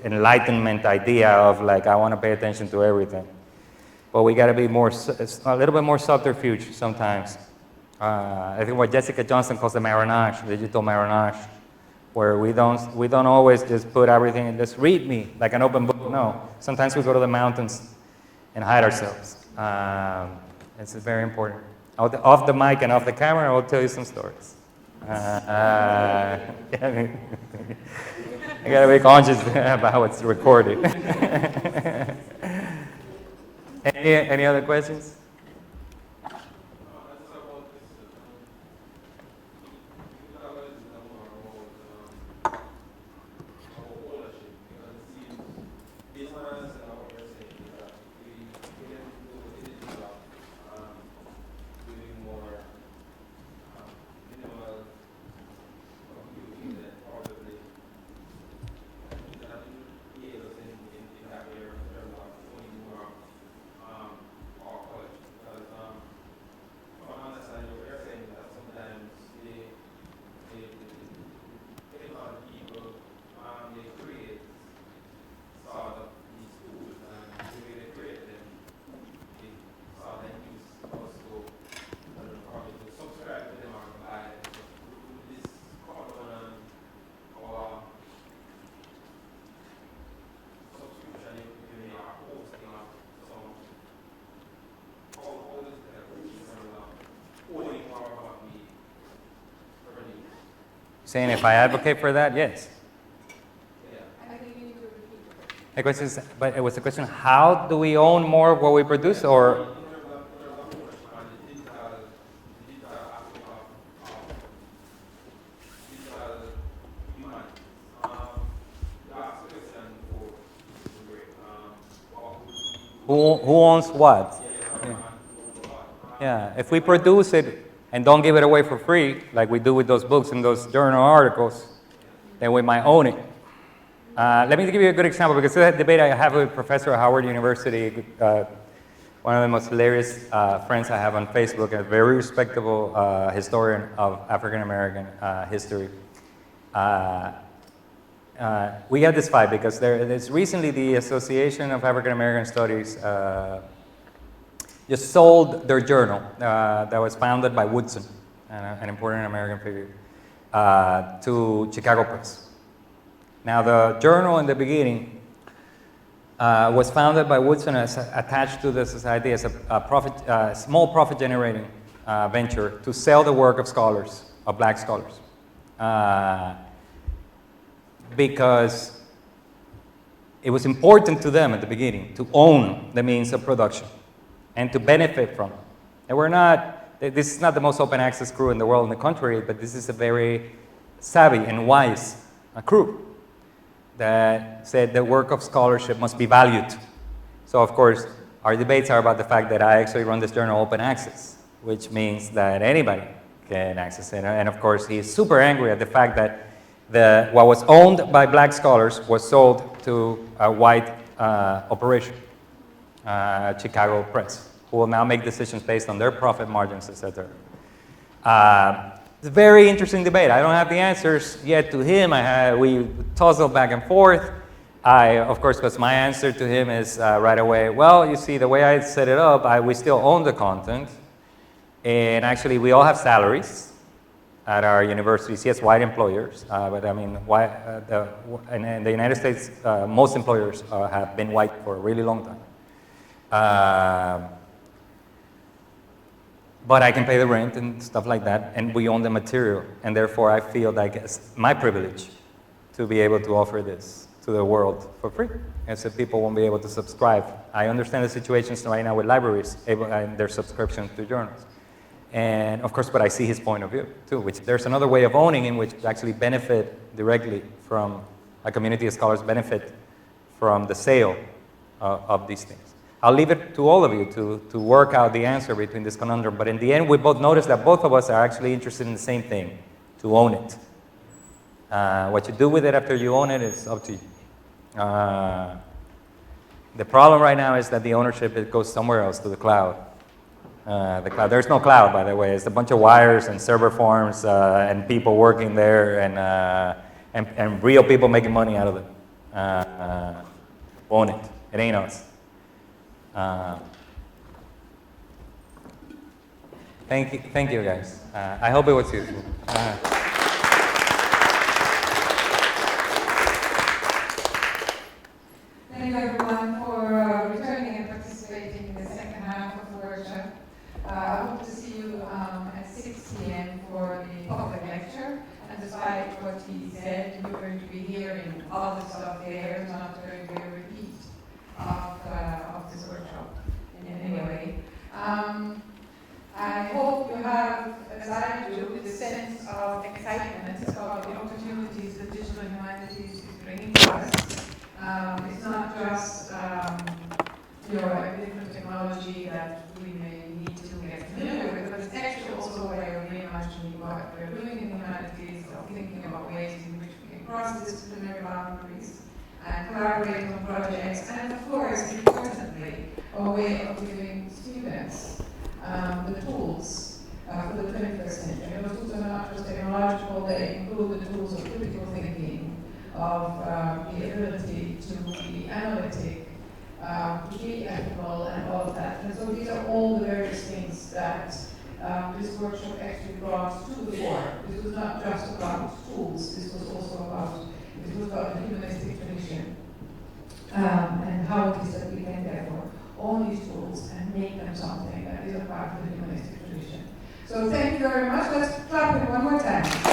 enlightenment idea of like, I want to pay attention to everything. But we gotta be more, a little bit more subterfuge sometimes. I think what Jessica Johnson calls the marinage, digital marinage, where we don't always just put everything in, just read me like an open book. No, sometimes we go to the mountains and hide ourselves. It's very important. Off the mic and off the camera, I will tell you some stories. I gotta be conscious about how it's recorded. Any other questions? Saying if I advocate for that, yes. I think you need to repeat it. The question is, but it was the question, how do we own more of what we produce, or? Who owns what? Yeah, if we produce it and don't give it away for free, like we do with those books and those journal articles, then we might own it. Let me give you a good example, because this is a debate I have with a professor at Howard University, one of the most hilarious friends I have on Facebook, a very respectable historian of African American history. We had this fight because there's recently the Association of African American Studies just sold their journal that was founded by Woodson, an important American figure, to Chicago Press. Now, the journal in the beginning was founded by Woodson as attached to the society as a small profit-generating venture to sell the work of scholars, of black scholars, because it was important to them at the beginning to own the means of production and to benefit from it. And we're not, this is not the most open access crew in the world, in the country, but this is a very savvy and wise crew that said the work of scholarship must be valued. So of course, our debates are about the fact that I actually run this journal open access, which means that anybody can access it. And of course, he's super angry at the fact that what was owned by black scholars was sold to a white operation. Chicago Press, who will now make decisions based on their profit margins, etc. It's a very interesting debate. I don't have the answers yet to him. We tussle back and forth. Of course, because my answer to him is right away, well, you see, the way I set it up, we still own the content, And actually, we all have salaries at our universities. Yes, white employers, but I mean, in the United States, most employers have been white for a really long time. But I can pay the rent and stuff like that, and we own the material, and therefore I feel like it's my privilege to be able to offer this to the world for free. And so people won't be able to subscribe. I understand the situations right now with libraries and their subscriptions to journals. And of course, but I see his point of view too, which there's another way of owning in which actually benefit directly from, a community of scholars benefit from the sale of these things. I'll leave it to all of you to work out the answer between this conundrum, but in the end, we both notice that both of us are actually interested in the same thing, to own it. What you do with it after you own it is up to you. The problem right now is that the ownership, it goes somewhere else, to the cloud. There's no cloud, by the way. It's a bunch of wires and server farms and people working there and real people making money out of it. Own it. It ain't us. Thank you, guys. I hope it was useful. Thank you, everyone, for returning and participating in the second half of the workshop. I hope to see you at 6 p.m. for the public lecture. And despite what he said, you're going to be hearing all the stuff there. It's not going to be a repeat of this workshop in any way. I hope you have, as I do, the sense of excitement about the opportunities that digital humanities is bringing to us. It's not just a different technology that we may need to get familiar with, but it's actually also a way of reimagining what we're doing in the humanities, of thinking about ways in which we can cross disciplinary boundaries and collaborate on projects, and of course, importantly, a way of giving students the tools for the 21st century. And those tools are not just technological, they include the tools of critical thinking, of the ability to be analytic, to be ethical, and all of that. And so these are all the various things that this workshop actually brought to the fore. This was not just about tools, this was also about the humanistic tradition, and how it is that we can therefore own these tools and make them something that is a part of the humanistic tradition. So thank you very much. Let's clap it one more time.